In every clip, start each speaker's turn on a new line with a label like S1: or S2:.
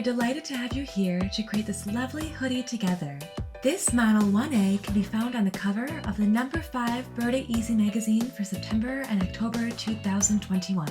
S1: are delighted to have you here to create this lovely hoodie together. This model 1A can be found on the cover of the number 5 Burda Easy magazine for September and October 2021.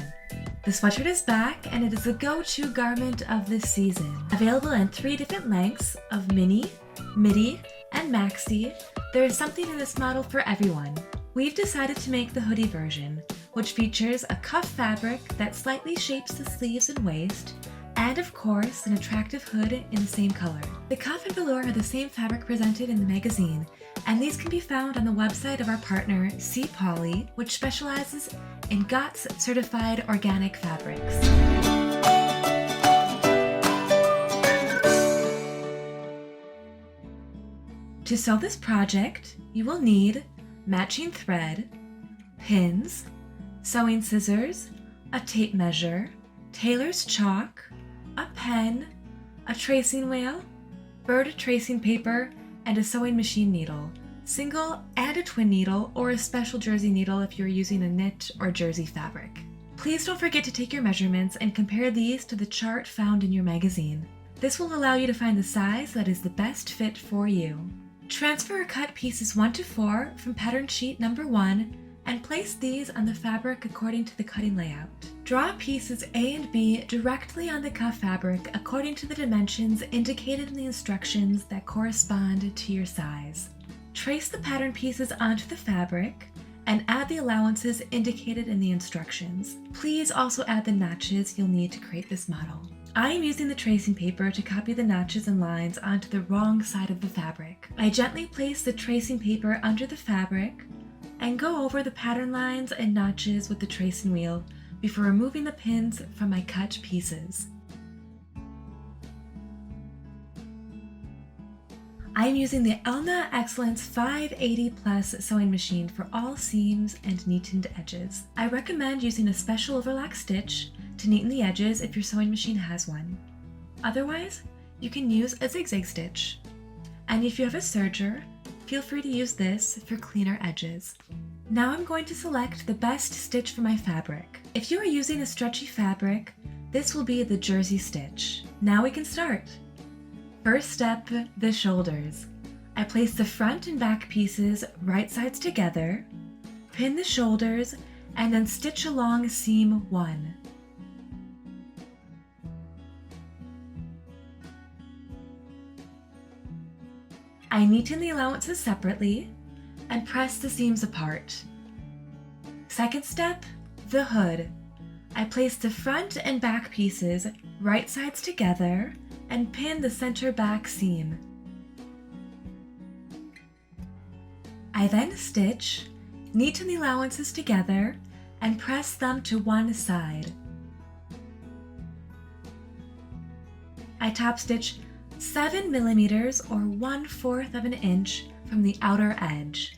S1: The sweatshirt is back and it is the go-to garment of this season. Available in 3 different lengths of mini, midi, and maxi, there is something in this model for everyone. We've decided to make the hoodie version, which features a cuff fabric that slightly shapes the sleeves and waist, and of course, an attractive hood in the same color. The cuff and velour are the same fabric presented in the magazine, and these can be found on the website of our partner, Poly, which specializes in GOTS certified organic fabrics. To sew this project, you will need matching thread, pins, sewing scissors, a tape measure, tailor's chalk, a pen, a tracing wheel, Burda tracing paper, and a sewing machine needle, single and a twin needle, or a special jersey needle if you're using a knit or jersey fabric. Please don't forget to take your measurements and compare these to the chart found in your magazine. This will allow you to find the size that is the best fit for you. Transfer or cut pieces 1 to 4 from pattern sheet number 1 and place these on the fabric according to the cutting layout. Draw pieces A and B directly on the cuff fabric according to the dimensions indicated in the instructions that correspond to your size. Trace the pattern pieces onto the fabric and add the allowances indicated in the instructions. Please also add the notches you'll need to create this model. I am using the tracing paper to copy the notches and lines onto the wrong side of the fabric. I gently place the tracing paper under the fabric and go over the pattern lines and notches with the tracing wheel before removing the pins from my cut pieces. I am using the Elna Excellence 580 Plus sewing machine for all seams and neatened edges. I recommend using a special overlock stitch to neaten the edges if your sewing machine has one. Otherwise, you can use a zigzag stitch. And if you have a serger, feel free to use this for cleaner edges. Now I'm going to select the best stitch for my fabric. If you are using a stretchy fabric, this will be the jersey stitch. Now we can start. First step, the shoulders. I place the front and back pieces right sides together, pin the shoulders, and then stitch along seam 1. I neaten the allowances separately and press the seams apart. Second step, the hood. I place the front and back pieces right sides together and pin the center back seam. I then stitch, neaten the allowances together, and press them to one side. I top stitch 7 millimeters or 1/4 of an inch from the outer edge.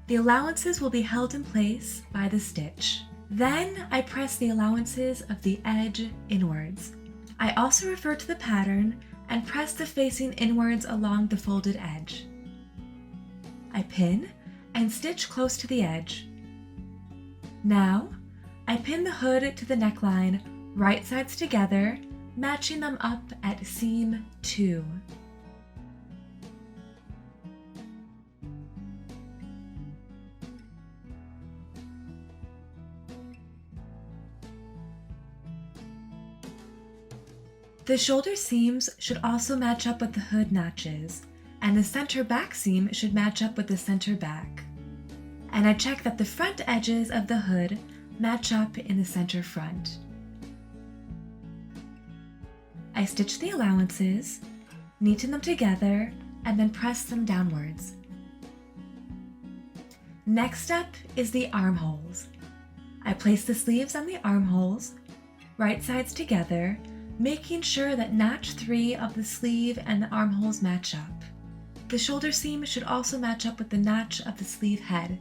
S1: The allowances will be held in place by the stitch. Then I press the allowances of the edge inwards. I also refer to the pattern and press the facing inwards along the folded edge. I pin and stitch close to the edge. Now, I pin the hood to the neckline, right sides together, matching them up at seam 2. The shoulder seams should also match up with the hood notches, and the center back seam should match up with the center back. And I check that the front edges of the hood match up in the center front. I stitch the allowances, neaten them together, and then press them downwards. Next step is the armholes. I place the sleeves on the armholes, right sides together, making sure that notch 3 of the sleeve and the armholes match up. The shoulder seam should also match up with the notch of the sleeve head.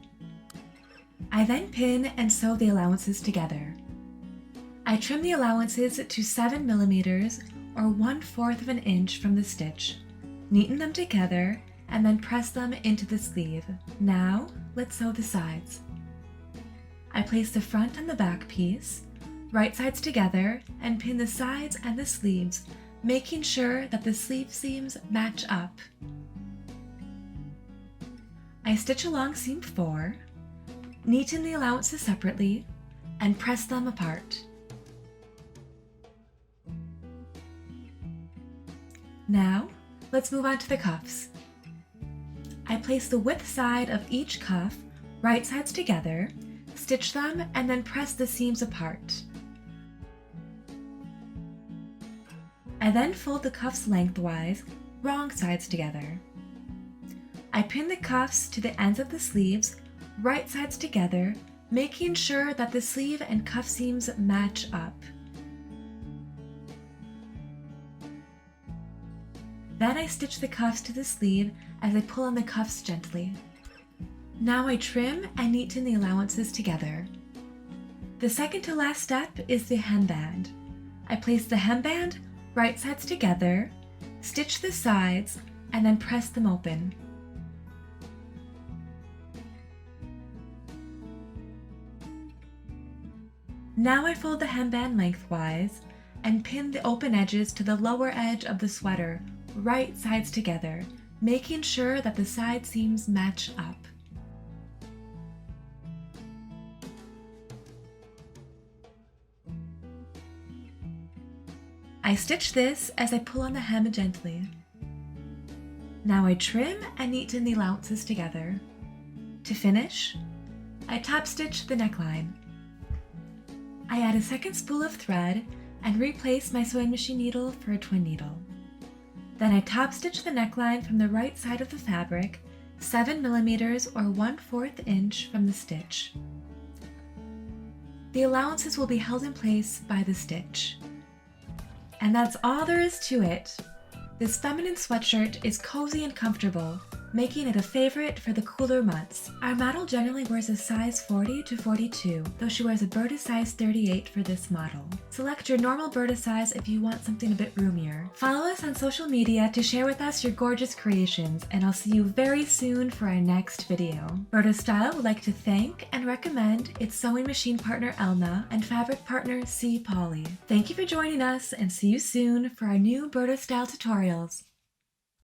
S1: I then pin and sew the allowances together. I trim the allowances to 7 millimeters or 1/4 of an inch from the stitch, neaten them together, and then press them into the sleeve. Now, let's sew the sides. I place the front and the back piece, right sides together, and pin the sides and the sleeves making sure that the sleeve seams match up. I stitch along seam 4, neaten the allowances separately, and press them apart. Now, let's move on to the cuffs. I place the width side of each cuff, right sides together, stitch them, and then press the seams apart. I then fold the cuffs lengthwise, wrong sides together. I pin the cuffs to the ends of the sleeves, right sides together, making sure that the sleeve and cuff seams match up. Then I stitch the cuffs to the sleeve as I pull on the cuffs gently. Now I trim and neaten the allowances together. The second to last step is the hemband. I place the hemband right sides together, stitch the sides, and then press them open. Now I fold the hemband lengthwise and pin the open edges to the lower edge of the sweater, right sides together, making sure that the side seams match up. I stitch this as I pull on the hem gently. Now I trim and neaten the allowances together. To finish, I top stitch the neckline. I add a second spool of thread and replace my sewing machine needle for a twin needle. Then I top stitch the neckline from the right side of the fabric, 7 millimeters or 1/4 inch from the stitch. The allowances will be held in place by the stitch. And that's all there is to it. This feminine sweatshirt is cozy and comfortable, making it a favorite for the cooler months. Our model generally wears a size 40 to 42, though she wears a Burda size 38 for this model. Select your normal Burda size if you want something a bit roomier. Follow us on social media to share with us your gorgeous creations, and I'll see you very soon for our next video. Burda Style would like to thank and recommend its sewing machine partner Elna and fabric partner C. Polly. Thank you for joining us, and see you soon for our new Burda Style tutorials.